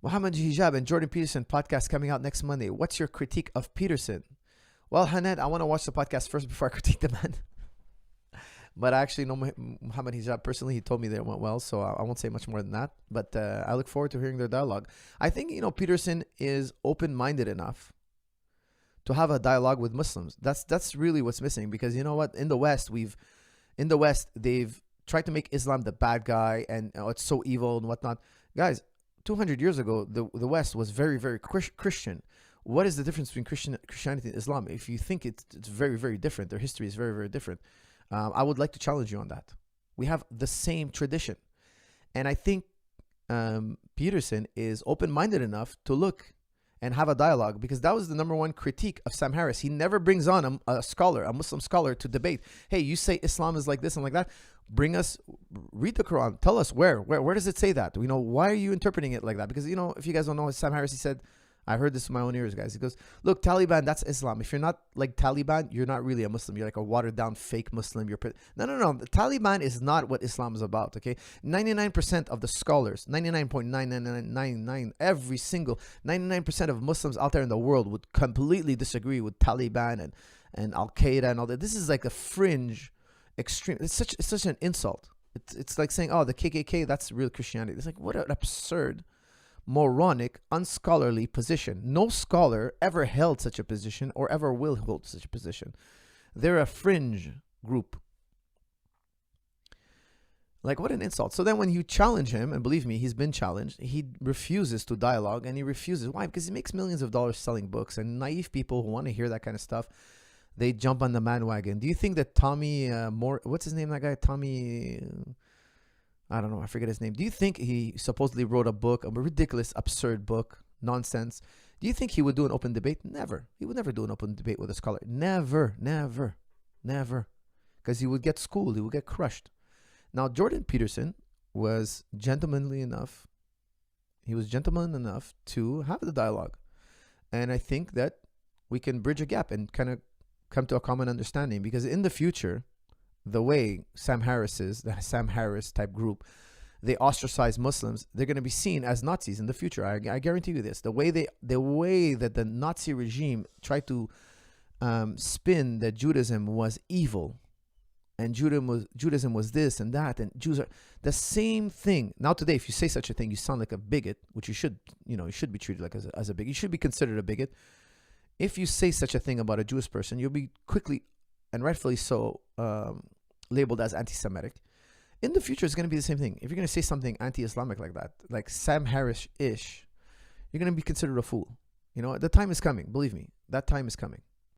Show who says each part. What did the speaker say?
Speaker 1: Mohammed Hijab and Jordan Peterson podcast coming out next Monday. What's your critique of Peterson? Well, Hanan, I want to watch the podcast first before I critique the man. But I actually know Mohammed Hijab personally. He told me that it went well, so I won't say much more than that. But I look forward to hearing their dialogue. I think, Peterson is open-minded enough to have a dialogue with Muslims. That's really what's missing, because you know what? In the West, they've tried to make Islam the bad guy, and it's so evil and whatnot. Guys, 200 years ago, the West was very, very Christian. What is the difference between Christianity and Islam? If you think it's very, very different, their history is very, very different. I would like to challenge you on that. We have the same tradition. And I think Peterson is open-minded enough to look and have a dialogue, because that was the number one critique of Sam Harris. He never brings on a scholar, a Muslim scholar, to debate. Hey, you say Islam is like this and like that. Read the Quran. Tell us where does it say that? Why are you interpreting it like that? Because, if you guys don't know, Sam Harris, he said, I heard this with my own ears, guys. He goes, look, Taliban, that's Islam. If you're not like Taliban, you're not really a Muslim. You're like a watered-down fake Muslim. No. The Taliban is not what Islam is about, okay? 99% of the scholars, 99.9999, every single 99% of Muslims out there in the world would completely disagree with Taliban and Al-Qaeda and all that. This is like a fringe, extreme. It's such an insult. It's like saying, oh, the KKK, that's real Christianity. It's like, what an absurd, moronic, unscholarly position. No scholar ever held such a position or ever will hold such a position. They're a fringe group. Like, what an insult. So then when you challenge him, and believe me, he's been challenged, he refuses to dialogue, and he refuses. Why? Because he makes millions of dollars selling books, and naive people who want to hear that kind of stuff, they jump on the bandwagon. Do you think that Tommy what's his name, that guy? Tommy... I don't know, I forget his name. Do you think he supposedly wrote a book, a ridiculous, absurd book, nonsense? Do you think he would do an open debate? Never. He would never do an open debate with a scholar. Never. Because he would get schooled. He would get crushed. Now, Jordan Peterson was gentlemanly enough. He was gentleman enough to have the dialogue. And I think that we can bridge a gap and kind of come to a common understanding, because in the future, the way Sam Harris is, the Sam Harris type group, they ostracize Muslims, they're going to be seen as Nazis in the future. I guarantee you this. The way that the Nazi regime tried to spin that Judaism was evil, and Judaism was this and that, and Jews are the same thing. Now today, if you say such a thing, you sound like a bigot, which you should be treated like as a bigot. You should be considered a bigot. If you say such a thing about a Jewish person, you'll be quickly and rightfully so labeled as anti-Semitic. In the future, it's going to be the same thing. If you're going to say something anti-Islamic like that, like Sam Harris-ish, you're going to be considered a fool. The time is coming. Believe me, that time is coming.